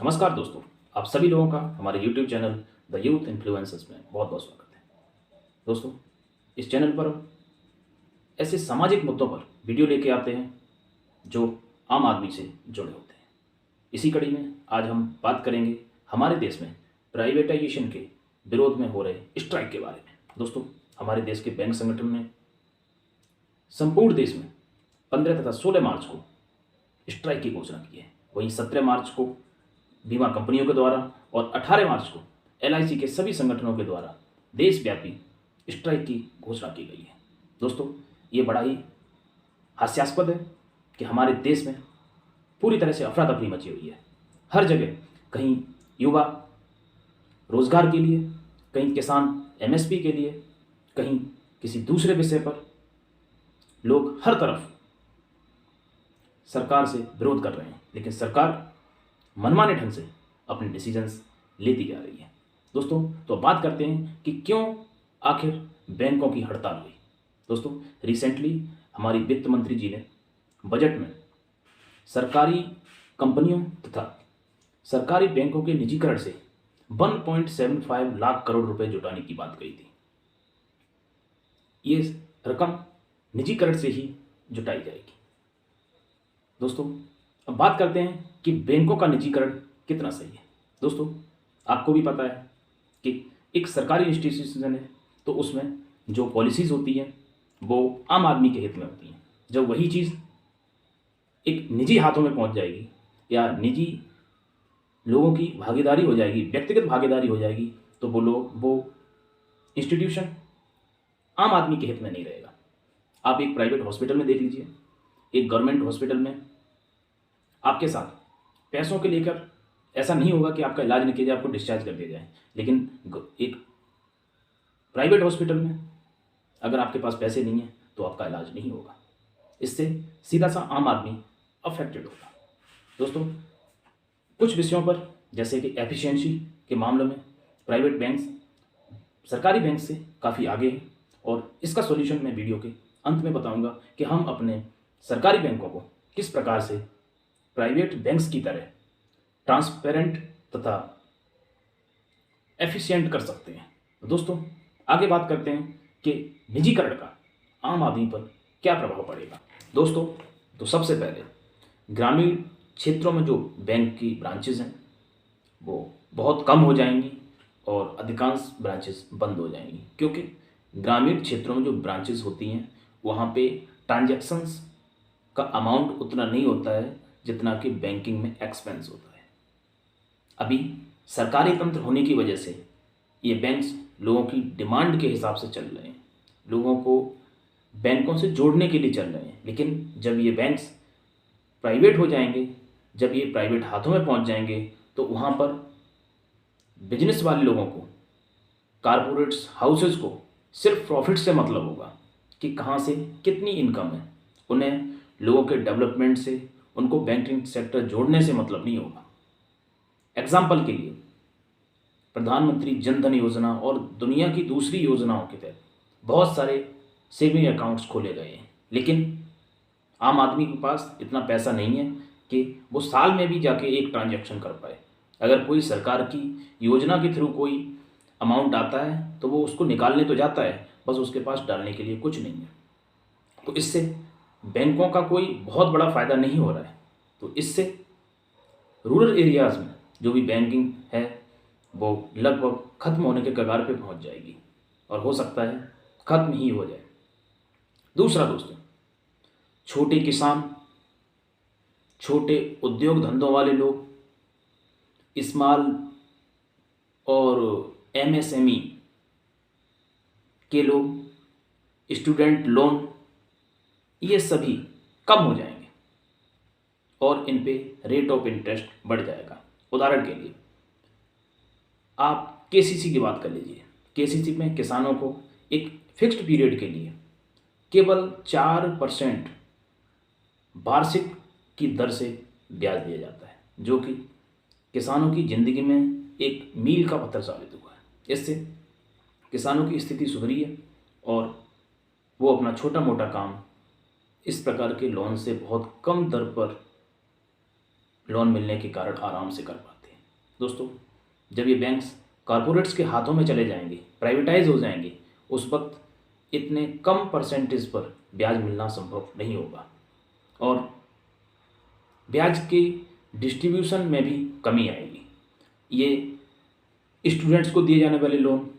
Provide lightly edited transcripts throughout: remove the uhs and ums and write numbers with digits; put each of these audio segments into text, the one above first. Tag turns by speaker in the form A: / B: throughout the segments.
A: नमस्कार दोस्तों, आप सभी लोगों का हमारे YouTube channel the youth influencers में बहुत बहुत स्वागत है। दोस्तों, इस चैनल पर हम ऐसे सामाजिक मुद्दों पर वीडियो लेके आते हैं जो आम आदमी से जुड़े होते हैं। इसी कड़ी में आज हम बात करेंगे हमारे देश में प्राइवेटाइजेशन के विरोध में हो रहे स्ट्राइक के बारे में। दोस्तों, हमारे देश के बैंक संगठन ने संपूर्ण देश में 15 तथा 16 मार्च को स्ट्राइक की घोषणा की है। वहीं 17 मार्च को बीमा कंपनियों के द्वारा और 18 मार्च को LIC के सभी संगठनों के द्वारा देशव्यापी स्ट्राइक की घोषणा की गई है। दोस्तों, ये बड़ा ही हास्यास्पद है कि हमारे देश में पूरी तरह से अफरा तफरी मची हुई है। हर जगह कहीं युवा रोजगार के लिए, कहीं किसान MSP के लिए, कहीं किसी दूसरे विषय पर लोग हर तरफ सरकार से विरोध कर रहे हैं, लेकिन सरकार मनमाने ढंग से अपने डिसीजंस लेती जा रही है। दोस्तों, तो बात करते हैं कि क्यों आखिर बैंकों की हड़ताल हुई। दोस्तों, रिसेंटली हमारी वित्त मंत्री जी ने बजट में सरकारी कंपनियों तथा सरकारी बैंकों के निजीकरण से 1.75 लाख करोड़ रुपए जुटाने की बात कही थी। ये रकम निजीकरण से ही जुटाई जाएगी। दोस्तों, अब बात करते हैं कि बैंकों का निजीकरण कितना सही है। दोस्तों, आपको भी पता है कि एक सरकारी इंस्टीट्यूशन है तो उसमें जो पॉलिसीज़ होती हैं वो आम आदमी के हित में होती हैं। जब वही चीज़ एक निजी हाथों में पहुंच जाएगी या निजी लोगों की भागीदारी हो जाएगी, व्यक्तिगत भागीदारी हो जाएगी, तो वो इंस्टीट्यूशन आम आदमी के हित में नहीं रहेगा। आप एक प्राइवेट हॉस्पिटल में देख लीजिए, एक गवर्नमेंट हॉस्पिटल में आपके साथ पैसों के लेकर ऐसा नहीं होगा कि आपका इलाज नहीं किया जाए, आपको डिस्चार्ज कर दिया जाए। लेकिन एक प्राइवेट हॉस्पिटल में अगर आपके पास पैसे नहीं हैं तो आपका इलाज नहीं होगा। इससे सीधा सा आम आदमी अफेक्टेड होगा। दोस्तों, कुछ विषयों पर जैसे कि एफिशिएंसी के मामलों में प्राइवेट बैंक्स सरकारी बैंक से काफ़ी आगे हैं और इसका सॉल्यूशन मैं वीडियो के अंत में बताऊंगा कि हम अपने सरकारी बैंकों को किस प्रकार से प्राइवेट बैंक्स की तरह ट्रांसपेरेंट तथा एफिशिएंट कर सकते हैं। दोस्तों, आगे बात करते हैं कि निजीकरण का आम आदमी पर क्या प्रभाव पड़ेगा। दोस्तों, तो सबसे पहले ग्रामीण क्षेत्रों में जो बैंक की ब्रांचेज हैं वो बहुत कम हो जाएंगी और अधिकांश ब्रांचेस बंद हो जाएंगी, क्योंकि ग्रामीण क्षेत्रों में जो ब्रांचेस होती हैं वहाँ पे ट्रांजैक्शंस का अमाउंट उतना नहीं होता है जितना कि बैंकिंग में एक्सपेंस होता है। अभी सरकारी तंत्र होने की वजह से ये बैंक्स लोगों की डिमांड के हिसाब से चल रहे हैं, लोगों को बैंकों से जोड़ने के लिए चल रहे हैं। लेकिन जब ये बैंक्स प्राइवेट हो जाएंगे, जब ये प्राइवेट हाथों में पहुंच जाएंगे, तो वहाँ पर बिजनेस वाले लोगों को, कारपोरेट्स हाउसेस को सिर्फ प्रॉफिट से मतलब होगा कि कहाँ से कितनी इनकम है। उन्हें लोगों के डेवलपमेंट से, उनको बैंकिंग सेक्टर जोड़ने से मतलब नहीं होगा। एग्जाम्पल के लिए प्रधानमंत्री जन धन योजना और दुनिया की दूसरी योजनाओं के तहत बहुत सारे सेविंग अकाउंट्स खोले गए हैं, लेकिन आम आदमी के पास इतना पैसा नहीं है कि वो साल में भी जाके एक ट्रांजैक्शन कर पाए। अगर कोई सरकार की योजना के थ्रू कोई अमाउंट आता है तो वो उसको निकालने तो जाता है, बस उसके पास डालने के लिए कुछ नहीं है। तो इससे बैंकों का कोई बहुत बड़ा फ़ायदा नहीं हो रहा है। तो इससे रूरल एरियाज़ में जो भी बैंकिंग है वो लगभग ख़त्म होने के कगार पे पहुंच जाएगी और हो सकता है ख़त्म ही हो जाए। दूसरा दोस्तों, छोटे किसान, छोटे उद्योग धंधों वाले लोग, स्मॉल और MSME के लोग, स्टूडेंट लोन, ये सभी कम हो जाएंगे और इन पे रेट ऑफ इंटरेस्ट बढ़ जाएगा। उदाहरण के लिए आप KCC की बात कर लीजिए। KCC में किसानों को एक फिक्स्ड पीरियड के लिए केवल 4% वार्षिक की दर से ब्याज दिया जाता है, जो कि किसानों की ज़िंदगी में एक मील का पत्थर साबित हुआ है। इससे किसानों की स्थिति सुधरी है और वो अपना छोटा मोटा काम इस प्रकार के लोन से बहुत कम दर पर लोन मिलने के कारण आराम से कर पाते हैं। दोस्तों, जब ये बैंक्स कॉरपोरेट्स के हाथों में चले जाएंगे, प्राइवेटाइज हो जाएंगे, उस वक्त इतने कम परसेंटेज पर ब्याज मिलना संभव नहीं होगा और ब्याज की डिस्ट्रीब्यूशन में भी कमी आएगी। ये स्टूडेंट्स को दिए जाने वाले लोन,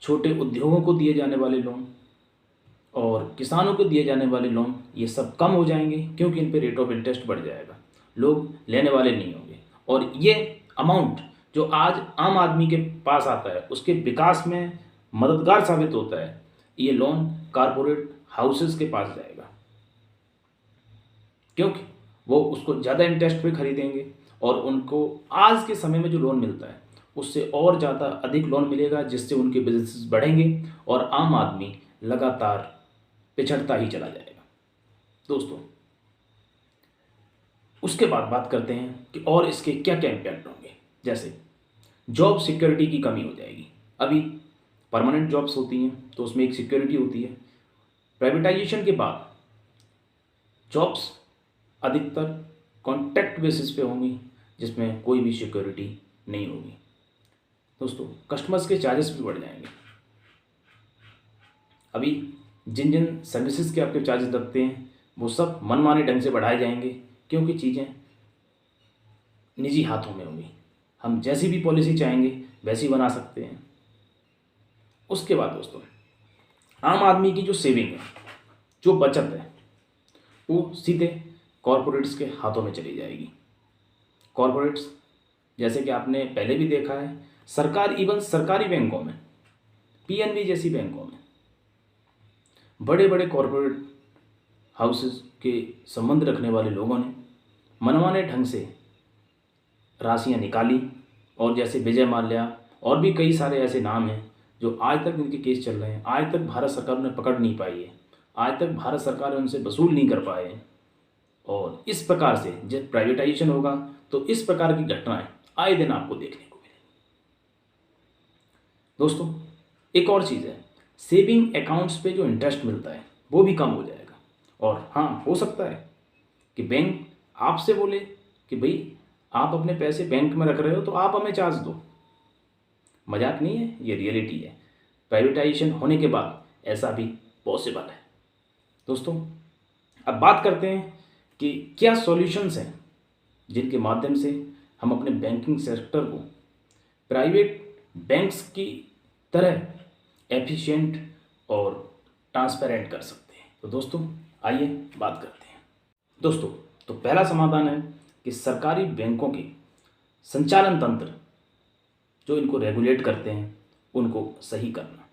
A: छोटे उद्योगों को दिए जाने वाले लोन और किसानों को दिए जाने वाले लोन, ये सब कम हो जाएंगे क्योंकि इन पे रेट ऑफ इंटरेस्ट बढ़ जाएगा, लोग लेने वाले नहीं होंगे और ये अमाउंट जो आज आम आदमी के पास आता है उसके विकास में मददगार साबित होता है, ये लोन कारपोरेट हाउसेस के पास जाएगा क्योंकि वो उसको ज़्यादा इंटरेस्ट पे खरीदेंगे और उनको आज के समय में जो लोन मिलता है उससे और ज़्यादा अधिक लोन मिलेगा, जिससे उनके बिजनेस बढ़ेंगे और आम आदमी लगातार पिछड़ता ही चला जाएगा। दोस्तों, उसके बाद बात करते हैं कि और इसके क्या क्या इम्पैक्ट होंगे। जैसे जॉब सिक्योरिटी की कमी हो जाएगी। अभी परमानेंट जॉब्स होती हैं तो उसमें एक सिक्योरिटी होती है। प्राइवेटाइजेशन के बाद जॉब्स अधिकतर कॉन्ट्रैक्ट बेसिस पे होंगी जिसमें कोई भी सिक्योरिटी नहीं होगी। दोस्तों, कस्टमर्स के चार्जेस भी बढ़ जाएंगे। अभी जिन जिन सर्विसेज के आपके चार्जेस लगते हैं वो सब मनमाने ढंग से बढ़ाए जाएंगे क्योंकि चीज़ें निजी हाथों में होंगी। हम जैसी भी पॉलिसी चाहेंगे वैसी बना सकते हैं। उसके बाद दोस्तों, आम आदमी की जो सेविंग है, जो बचत है, वो सीधे कॉरपोरेट्स के हाथों में चली जाएगी। कॉरपोरेट्स, जैसे कि आपने पहले भी देखा है, इवन सरकारी बैंकों में, पीएनबी जैसी बैंकों में बड़े बड़े कॉरपोरेट हाउसेस के संबंध रखने वाले लोगों ने मनमाने ढंग से राशियां निकाली और जैसे विजय माल्या और भी कई सारे ऐसे नाम हैं जो आज तक इनके केस चल रहे हैं। आज तक भारत सरकार ने पकड़ नहीं पाई है, आज तक भारत सरकार उनसे वसूल नहीं कर पाए हैं और इस प्रकार से जब प्राइवेटाइजेशन होगा तो इस प्रकार की घटनाएं आए दिन आपको देखने को मिलेंगी। दोस्तों, एक और चीज़ है, सेविंग अकाउंट्स पे जो इंटरेस्ट मिलता है वो भी कम हो जाएगा और हाँ, हो सकता है कि बैंक आपसे बोले कि भाई आप अपने पैसे बैंक में रख रहे हो तो आप हमें चार्ज दो। मजाक नहीं है, ये रियलिटी है। प्राइवेटाइजेशन होने के बाद ऐसा भी पॉसिबल है। दोस्तों, अब बात करते हैं कि क्या सॉल्यूशंस हैं जिनके माध्यम से हम अपने बैंकिंग सेक्टर को प्राइवेट बैंक्स की तरह एफिशिएंट और ट्रांसपेरेंट कर सकते हैं। तो दोस्तों, आइए बात करते हैं। दोस्तों, तो पहला समाधान है कि सरकारी बैंकों के संचालन तंत्र जो इनको रेगुलेट करते हैं उनको सही करना।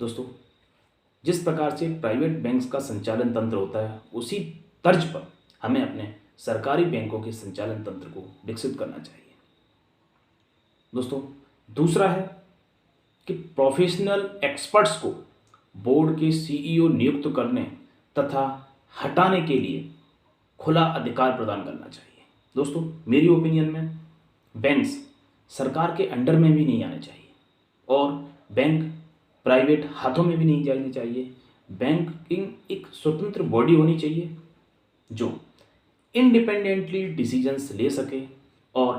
A: दोस्तों, जिस प्रकार से प्राइवेट बैंक्स का संचालन तंत्र होता है उसी तर्ज पर हमें अपने सरकारी बैंकों के संचालन तंत्र को विकसित करना चाहिए। दोस्तों, दूसरा है कि प्रोफेशनल एक्सपर्ट्स को बोर्ड के सीईओ नियुक्त करने तथा हटाने के लिए खुला अधिकार प्रदान करना चाहिए। दोस्तों, मेरी ओपिनियन में बैंक्स सरकार के अंडर में भी नहीं आने चाहिए और बैंक प्राइवेट हाथों में भी नहीं जाने चाहिए। बैंकिंग एक स्वतंत्र बॉडी होनी चाहिए जो इंडिपेंडेंटली डिसीजंस ले सके और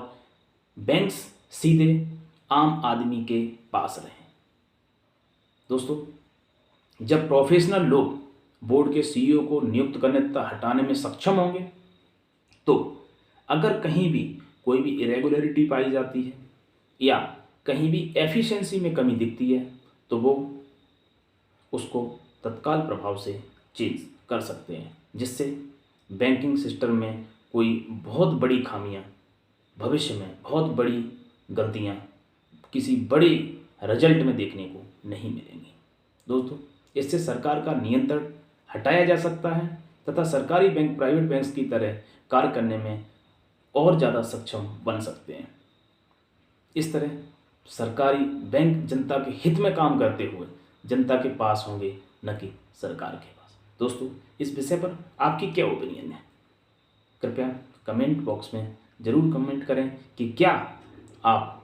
A: बैंक्स सीधे आम आदमी के पास रहें। दोस्तों, जब प्रोफेशनल लोग बोर्ड के सीईओ को नियुक्त करने तथा हटाने में सक्षम होंगे तो अगर कहीं भी कोई भी इरेगुलरिटी पाई जाती है या कहीं भी एफिशिएंसी में कमी दिखती है तो वो उसको तत्काल प्रभाव से चेंज कर सकते हैं, जिससे बैंकिंग सिस्टम में कोई बहुत बड़ी खामियां, भविष्य में बहुत बड़ी गलतियां किसी बड़े रिजल्ट में देखने को नहीं मिलेंगी। दोस्तों, इससे सरकार का नियंत्रण हटाया जा सकता है तथा सरकारी बैंक प्राइवेट बैंक्स की तरह कार्य करने में और ज़्यादा सक्षम बन सकते हैं। इस तरह सरकारी बैंक जनता के हित में काम करते हुए जनता के पास होंगे, न कि सरकार के पास। दोस्तों, इस विषय पर आपकी क्या ओपिनियन है? कृपया कमेंट बॉक्स में ज़रूर कमेंट करें कि क्या आप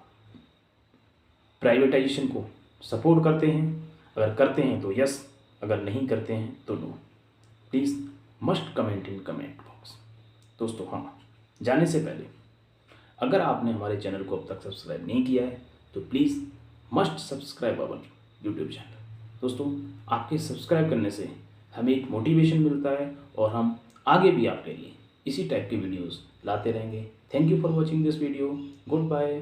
A: प्राइवेटाइजेशन को सपोर्ट करते हैं। अगर करते हैं तो यस, अगर नहीं करते हैं तो no. Please must comment in comment box. दोस्तों, हाँ, जाने से पहले अगर आपने हमारे चैनल को अब तक सब्सक्राइब नहीं किया है तो please must subscribe our YouTube channel. दोस्तों, आपके सब्सक्राइब करने से हमें एक मोटिवेशन मिलता है और हम आगे भी आपके लिए इसी टाइप की वीडियोस लाते रहेंगे। Thank you for watching this video. Good bye.